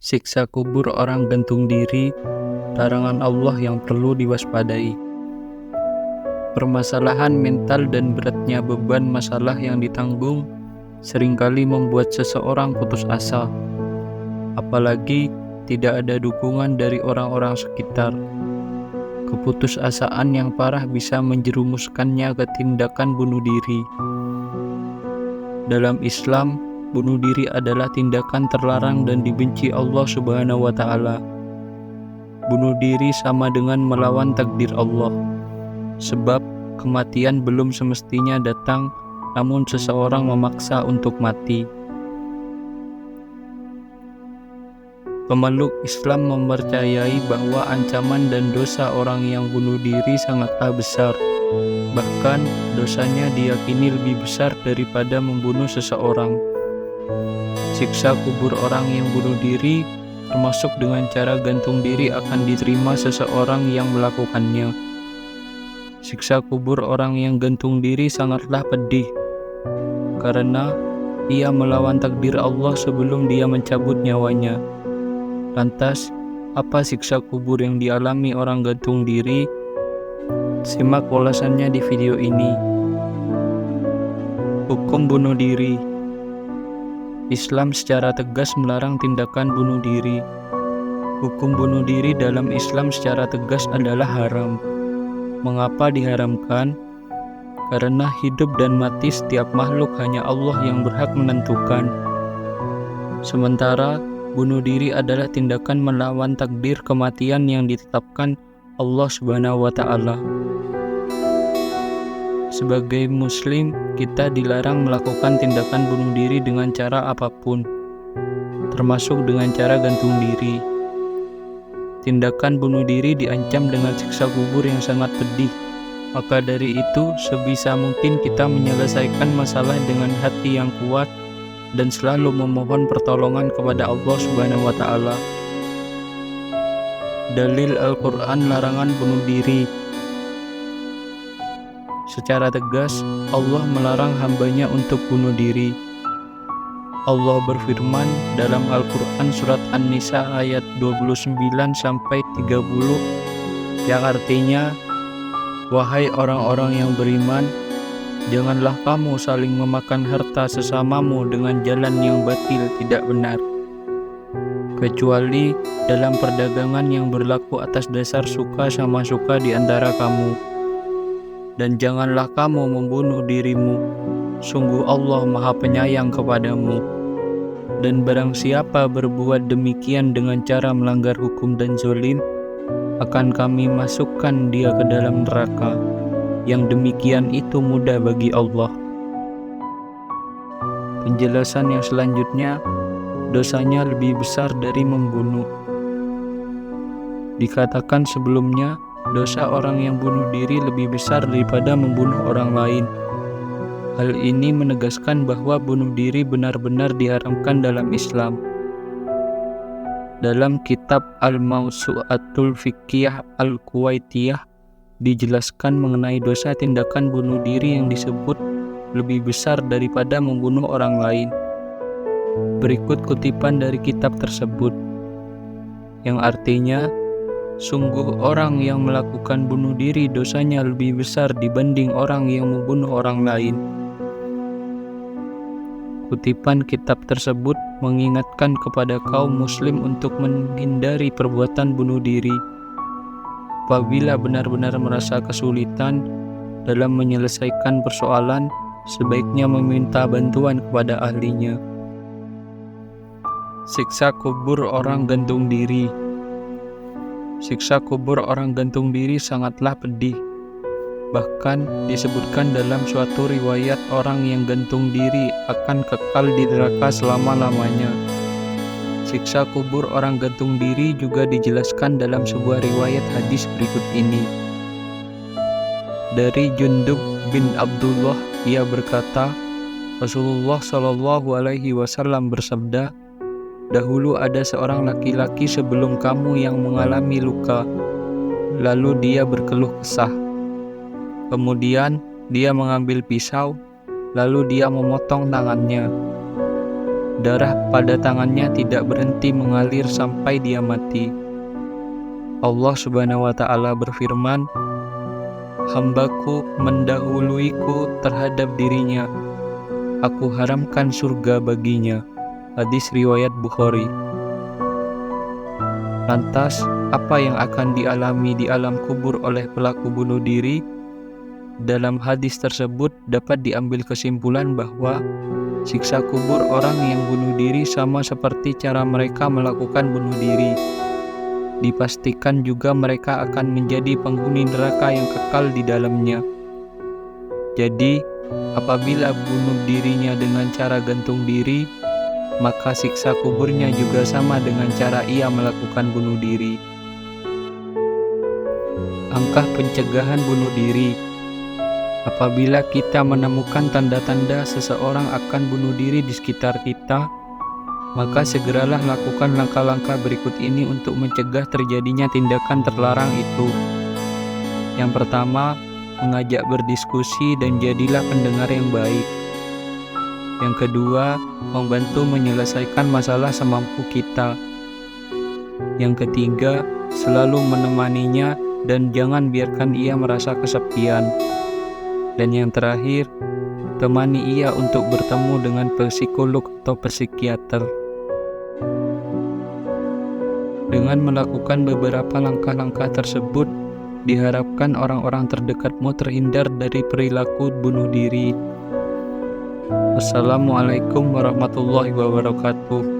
Siksa kubur orang gantung diri, larangan Allah yang perlu diwaspadai. Permasalahan mental dan beratnya beban masalah yang ditanggung seringkali membuat seseorang putus asa, apalagi tidak ada dukungan dari orang-orang sekitar. Keputusasaan yang parah bisa menjerumuskannya ke tindakan bunuh diri. Dalam Islam, bunuh diri adalah tindakan terlarang dan dibenci Allah Subhanahu wa Ta'ala. Bunuh diri sama dengan melawan takdir Allah, sebab kematian belum semestinya datang, namun seseorang memaksa untuk mati. Pemeluk Islam mempercayai bahwa ancaman dan dosa orang yang bunuh diri sangatlah besar. Bahkan dosanya diyakini lebih besar daripada membunuh seseorang. Siksa kubur orang yang bunuh diri, termasuk dengan cara gantung diri, akan diterima seseorang yang melakukannya. Siksa kubur orang yang gantung diri sangatlah pedih, karena ia melawan takdir Allah sebelum dia mencabut nyawanya. Lantas, apa siksa kubur yang dialami orang gantung diri? Simak ulasannya di video ini. Hukum bunuh diri. Islam secara tegas melarang tindakan bunuh diri. Hukum bunuh diri dalam Islam secara tegas adalah haram. Mengapa diharamkan? Karena hidup dan mati setiap makhluk hanya Allah yang berhak menentukan. Sementara bunuh diri adalah tindakan melawan takdir kematian yang ditetapkan Allah Subhanahu wa Ta'ala. Sebagai muslim, kita dilarang melakukan tindakan bunuh diri dengan cara apapun, termasuk dengan cara gantung diri. Tindakan bunuh diri diancam dengan siksa kubur yang sangat pedih. Maka dari itu, sebisa mungkin kita menyelesaikan masalah dengan hati yang kuat dan selalu memohon pertolongan kepada Allah Subhanahu wa Ta'ala. Dalil Al-Quran larangan bunuh diri. Secara tegas, Allah melarang hambanya untuk bunuh diri. Allah berfirman dalam Al-Quran surat An-Nisa ayat 29-30 yang artinya, "Wahai orang-orang yang beriman, janganlah kamu saling memakan harta sesamamu dengan jalan yang batil tidak benar, kecuali dalam perdagangan yang berlaku atas dasar suka sama suka di antara kamu. Dan janganlah kamu membunuh dirimu, sungguh Allah Maha Penyayang kepadamu. Dan barang siapa berbuat demikian dengan cara melanggar hukum dan zalim, akan kami masukkan dia ke dalam neraka. Yang demikian itu mudah bagi Allah." Penjelasan yang selanjutnya, dosanya lebih besar dari membunuh. Dikatakan sebelumnya, dosa orang yang bunuh diri lebih besar daripada membunuh orang lain. Hal ini menegaskan bahwa bunuh diri benar-benar diharamkan dalam Islam. Dalam kitab Al-Mawsu'atul Fiqhiyah Al-Kuwaitiyah dijelaskan mengenai dosa tindakan bunuh diri yang disebut lebih besar daripada membunuh orang lain. Berikut kutipan dari kitab tersebut, yang artinya, sungguh orang yang melakukan bunuh diri dosanya lebih besar dibanding orang yang membunuh orang lain. Kutipan kitab tersebut mengingatkan kepada kaum muslim untuk menghindari perbuatan bunuh diri. Apabila benar-benar merasa kesulitan dalam menyelesaikan persoalan, sebaiknya meminta bantuan kepada ahlinya. Siksa kubur orang gantung diri. Siksa kubur orang gantung diri sangatlah pedih. Bahkan disebutkan dalam suatu riwayat orang yang gantung diri akan kekal di neraka selama-lamanya. Siksa kubur orang gantung diri juga dijelaskan dalam sebuah riwayat hadis berikut ini. Dari Jundub bin Abdullah, ia berkata, Rasulullah Shallallahu Alaihi Wasallam bersabda, "Dahulu ada seorang laki-laki sebelum kamu yang mengalami luka, lalu dia berkeluh kesah. Kemudian dia mengambil pisau, lalu dia memotong tangannya. Darah pada tangannya tidak berhenti mengalir sampai dia mati. Allah Subhanahu wa Ta'ala berfirman, "Hambaku mendahuluiku terhadap dirinya. Aku haramkan surga baginya." Hadis riwayat Bukhari. Lantas, apa yang akan dialami di alam kubur oleh pelaku bunuh diri? Dalam hadis tersebut dapat diambil kesimpulan bahwa siksa kubur orang yang bunuh diri sama seperti cara mereka melakukan bunuh diri. Dipastikan juga mereka akan menjadi penghuni neraka yang kekal di dalamnya. Jadi, apabila bunuh dirinya dengan cara gantung diri, maka siksa kuburnya juga sama dengan cara ia melakukan bunuh diri. Angka pencegahan bunuh diri. Apabila kita menemukan tanda-tanda seseorang akan bunuh diri di sekitar kita, maka segeralah lakukan langkah-langkah berikut ini untuk mencegah terjadinya tindakan terlarang itu. Yang pertama, mengajak berdiskusi dan jadilah pendengar yang baik. Yang kedua, membantu menyelesaikan masalah semampu kita. Yang ketiga, selalu menemaninya dan jangan biarkan ia merasa kesepian. Dan yang terakhir, temani ia untuk bertemu dengan psikolog atau psikiater. Dengan melakukan beberapa langkah-langkah tersebut, diharapkan orang-orang terdekatmu terhindar dari perilaku bunuh diri. Wassalamualaikum warahmatullahi wabarakatuh.